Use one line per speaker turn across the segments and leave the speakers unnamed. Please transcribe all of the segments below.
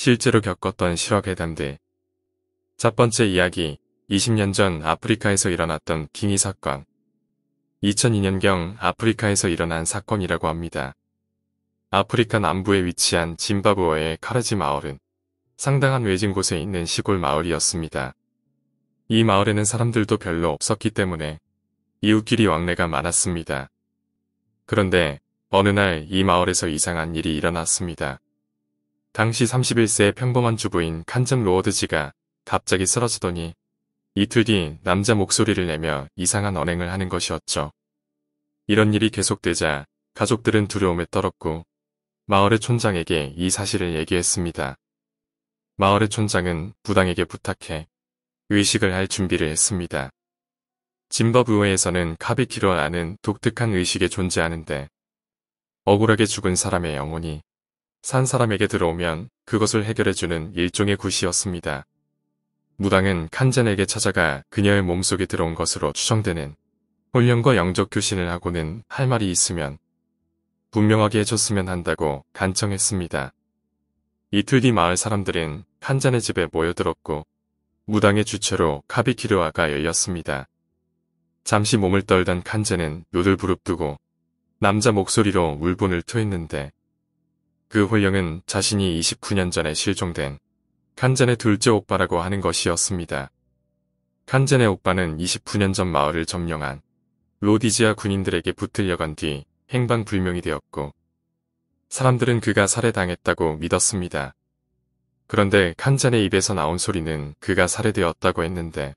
실제로 겪었던 실화 괴담들. 첫 번째 이야기, 20년 전 아프리카에서 일어났던 킹이 사건. 2002년경 아프리카에서 일어난 사건이라고 합니다. 아프리카 남부에 위치한 짐바브웨의 카르지 마을은 상당한 외진 곳에 있는 시골 마을이었습니다. 이 마을에는 사람들도 별로 없었기 때문에 이웃끼리 왕래가 많았습니다. 그런데 어느 날 이 마을에서 이상한 일이 일어났습니다. 당시 31세의 평범한 주부인 칸즘 로어드지가 갑자기 쓰러지더니 이틀 뒤 남자 목소리를 내며 이상한 언행을 하는 것이었죠. 이런 일이 계속되자 가족들은 두려움에 떨었고 마을의 촌장에게 이 사실을 얘기했습니다. 마을의 촌장은 무당에게 부탁해 의식을 할 준비를 했습니다. 짐바브웨에서는 카비키로라는 독특한 의식이 존재하는데 억울하게 죽은 사람의 영혼이 산 사람에게 들어오면 그것을 해결해주는 일종의 굿이었습니다. 무당은 칸젠에게 찾아가 그녀의 몸속에 들어온 것으로 추정되는 혼령과 영적 교신을 하고는 할 말이 있으면 분명하게 해줬으면 한다고 간청했습니다. 이틀 뒤 마을 사람들은 칸젠의 집에 모여들었고 무당의 주최로 카비키르화가 열렸습니다. 잠시 몸을 떨던 칸젠은 묘를 부릅뜨고 남자 목소리로 울분을 토했는데 그 혼령은 자신이 29년 전에 실종된 칸젠의 둘째 오빠라고 하는 것이었습니다. 칸젠의 오빠는 29년 전 마을을 점령한 로디지아 군인들에게 붙들려간 뒤 행방불명이 되었고 사람들은 그가 살해당했다고 믿었습니다. 그런데 칸젠의 입에서 나온 소리는 그가 살해되었다고 했는데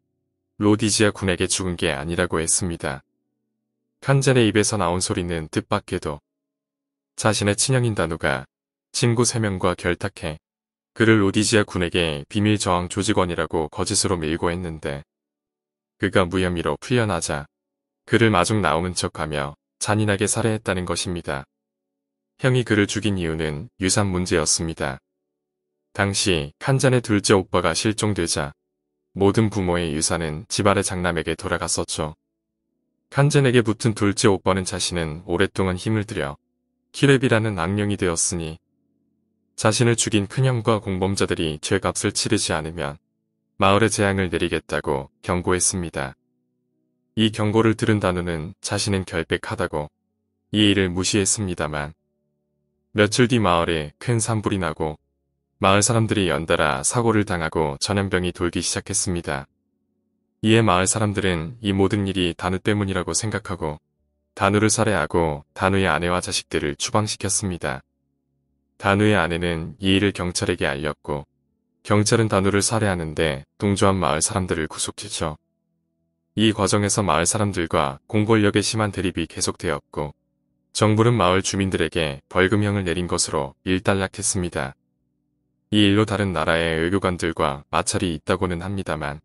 로디지아 군에게 죽은 게 아니라고 했습니다. 칸젠의 입에서 나온 소리는 뜻밖에도 자신의 친형인 다누가 친구 3명과 결탁해 그를 로디지아 군에게 비밀 저항 조직원이라고 거짓으로 밀고 했는데 그가 무혐의로 풀려나자 그를 마중 나오는 척하며 잔인하게 살해했다는 것입니다. 형이 그를 죽인 이유는 유산 문제였습니다. 당시 칸젠의 둘째 오빠가 실종되자 모든 부모의 유산은 집안의 장남에게 돌아갔었죠. 칸젠에게 붙은 둘째 오빠는 자신은 오랫동안 힘을 들여 키렙이라는 악령이 되었으니 자신을 죽인 큰형과 공범자들이 죄값을 치르지 않으면 마을에 재앙을 내리겠다고 경고했습니다. 이 경고를 들은 다누는 자신은 결백하다고 이 일을 무시했습니다만 며칠 뒤 마을에 큰 산불이 나고 마을 사람들이 연달아 사고를 당하고 전염병이 돌기 시작했습니다. 이에 마을 사람들은 이 모든 일이 다누 때문이라고 생각하고 다누를 살해하고 다누의 아내와 자식들을 추방시켰습니다. 다누의 아내는 이 일을 경찰에게 알렸고 경찰은 다누를 살해하는데 동조한 마을 사람들을 구속했죠. 이 과정에서 마을 사람들과 공권력의 심한 대립이 계속되었고 정부는 마을 주민들에게 벌금형을 내린 것으로 일단락했습니다. 이 일로 다른 나라의 외교관들과 마찰이 있다고는 합니다만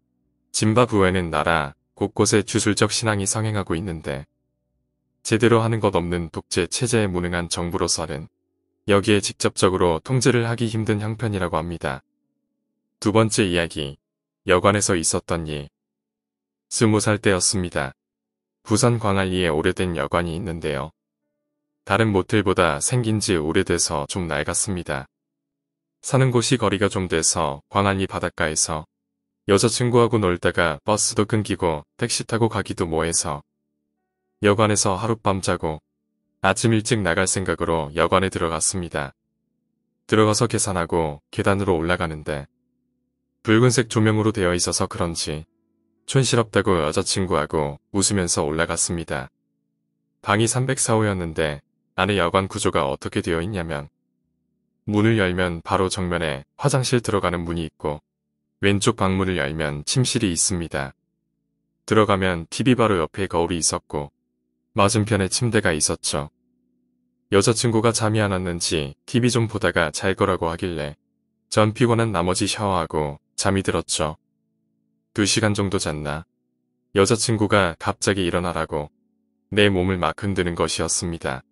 짐바브웨는 나라 곳곳에 주술적 신앙이 성행하고 있는데 제대로 하는 것 없는 독재 체제에 무능한 정부로서는 여기에 직접적으로 통제를 하기 힘든 형편이라고 합니다. 두 번째 이야기, 여관에서 있었던 일. 20살 때였습니다. 부산 광안리에 오래된 여관이 있는데요. 다른 모텔보다 생긴 지 오래돼서 좀 낡았습니다. 사는 곳이 거리가 좀 돼서 광안리 바닷가에서 여자친구하고 놀다가 버스도 끊기고 택시 타고 가기도 뭐해서 여관에서 하룻밤 자고 아침 일찍 나갈 생각으로 여관에 들어갔습니다. 들어가서 계산하고 계단으로 올라가는데 붉은색 조명으로 되어 있어서 그런지 촌스럽다고 여자친구하고 웃으면서 올라갔습니다. 방이 304호였는데 안에 여관 구조가 어떻게 되어 있냐면 문을 열면 바로 정면에 화장실 들어가는 문이 있고 왼쪽 방문을 열면 침실이 있습니다. 들어가면 TV 바로 옆에 거울이 있었고 맞은편에 침대가 있었죠. 여자친구가 잠이 안 왔는지 TV 좀 보다가 잘 거라고 하길래 전 피곤한 나머지 샤워하고 잠이 들었죠. 2시간 정도 잤나? 여자친구가 갑자기 일어나라고 내 몸을 막 흔드는 것이었습니다.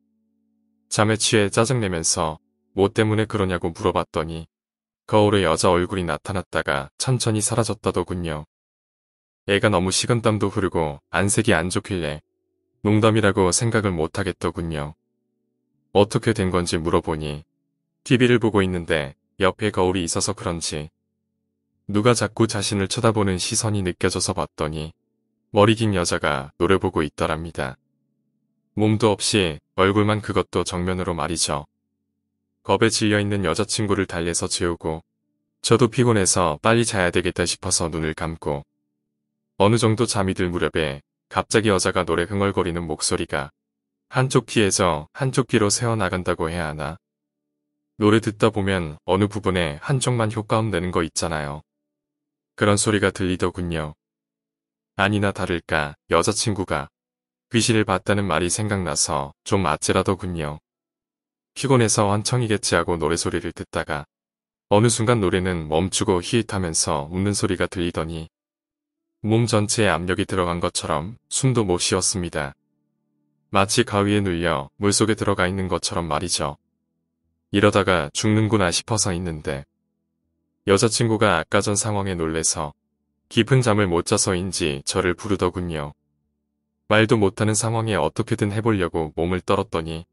잠에 취해 짜증내면서 뭐 때문에 그러냐고 물어봤더니 거울에 여자 얼굴이 나타났다가 천천히 사라졌다더군요. 애가 너무 식은땀도 흐르고 안색이 안 좋길래 농담이라고 생각을 못하겠더군요. 어떻게 된 건지 물어보니 TV를 보고 있는데 옆에 거울이 있어서 그런지 누가 자꾸 자신을 쳐다보는 시선이 느껴져서 봤더니 머리 긴 여자가 노래 보고 있더랍니다. 몸도 없이 얼굴만 그것도 정면으로 말이죠. 겁에 질려있는 여자친구를 달래서 재우고 저도 피곤해서 빨리 자야 되겠다 싶어서 눈을 감고 어느 정도 잠이 들 무렵에 갑자기 여자가 노래 흥얼거리는 목소리가 한쪽 귀에서 한쪽 귀로 새어나간다고 해야 하나? 노래 듣다 보면 어느 부분에 한쪽만 효과음 내는 거 있잖아요. 그런 소리가 들리더군요. 아니나 다를까 여자친구가 귀신을 봤다는 말이 생각나서 좀 아찔하더군요. 피곤해서 환청이겠지 하고 노래소리를 듣다가 어느 순간 노래는 멈추고 히읗하면서 웃는 소리가 들리더니 몸 전체에 압력이 들어간 것처럼 숨도 못 쉬었습니다. 마치 가위에 눌려 물속에 들어가 있는 것처럼 말이죠. 이러다가 죽는구나 싶어서 있는데 여자친구가 아까 전 상황에 놀래서 깊은 잠을 못 자서인지 저를 부르더군요. 말도 못하는 상황에 어떻게든 해보려고 몸을 떨었더니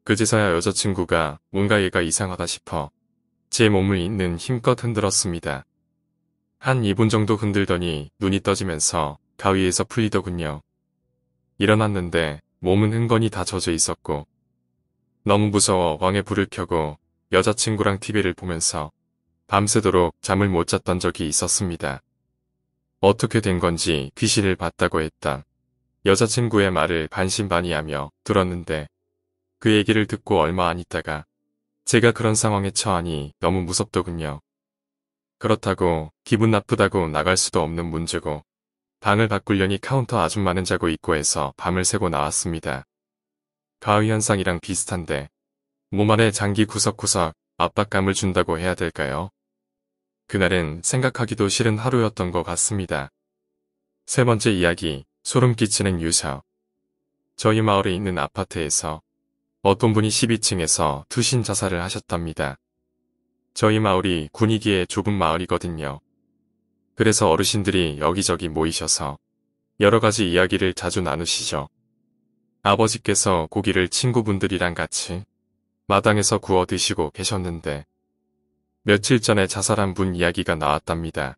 그제서야 여자친구가 뭔가 얘가 이상하다 싶어 제 몸을 있는 힘껏 흔들었습니다. 한 2분 정도 흔들더니 눈이 떠지면서 가위에서 풀리더군요. 일어났는데 몸은 흥건히 다 젖어 있었고 너무 무서워 왕의 불을 켜고 여자친구랑 TV를 보면서 밤새도록 잠을 못 잤던 적이 있었습니다. 어떻게 된 건지 귀신을 봤다고 했다. 여자친구의 말을 반신반의하며 들었는데 그 얘기를 듣고 얼마 안 있다가 제가 그런 상황에 처하니 너무 무섭더군요. 그렇다고 기분 나쁘다고 나갈 수도 없는 문제고 방을 바꾸려니 카운터 아줌마는 자고 있고 해서 밤을 새고 나왔습니다. 가위 현상이랑 비슷한데 몸 안에 장기 구석구석 압박감을 준다고 해야 될까요? 그날은 생각하기도 싫은 하루였던 것 같습니다. 세 번째 이야기, 소름 끼치는 유서. 저희 마을에 있는 아파트에서 어떤 분이 12층에서 투신 자살을 하셨답니다. 저희 마을이 군이기에 좁은 마을이거든요. 그래서 어르신들이 여기저기 모이셔서 여러 가지 이야기를 자주 나누시죠. 아버지께서 고기를 친구분들이랑 같이 마당에서 구워 드시고 계셨는데 며칠 전에 자살한 분 이야기가 나왔답니다.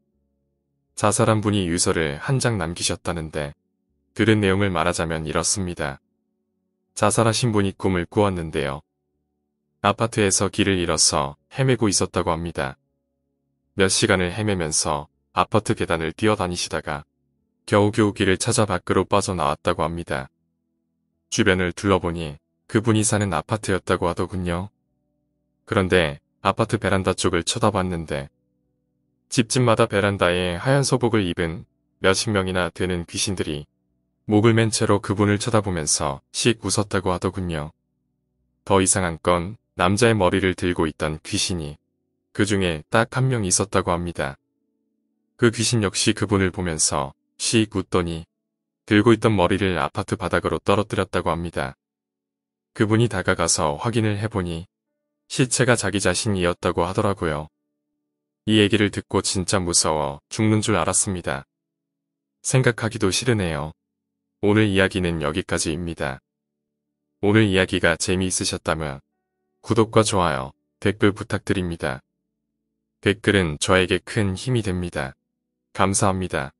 자살한 분이 유서를 한 장 남기셨다는데 들은 내용을 말하자면 이렇습니다. 자살하신 분이 꿈을 꾸었는데요. 아파트에서 길을 잃어서 헤매고 있었다고 합니다. 몇 시간을 헤매면서 아파트 계단을 뛰어다니시다가 겨우겨우 길을 찾아 밖으로 빠져나왔다고 합니다. 주변을 둘러보니 그분이 사는 아파트였다고 하더군요. 그런데 아파트 베란다 쪽을 쳐다봤는데 집집마다 베란다에 하얀 소복을 입은 몇십 명이나 되는 귀신들이 목을 맨 채로 그분을 쳐다보면서 씩 웃었다고 하더군요. 더 이상한 건 남자의 머리를 들고 있던 귀신이 그 중에 딱 한 명 있었다고 합니다. 그 귀신 역시 그분을 보면서 씩 웃더니 들고 있던 머리를 아파트 바닥으로 떨어뜨렸다고 합니다. 그분이 다가가서 확인을 해보니 시체가 자기 자신이었다고 하더라고요. 이 얘기를 듣고 진짜 무서워 죽는 줄 알았습니다. 생각하기도 싫으네요. 오늘 이야기는 여기까지입니다. 오늘 이야기가 재미있으셨다면 구독과 좋아요, 댓글 부탁드립니다. 댓글은 저에게 큰 힘이 됩니다. 감사합니다.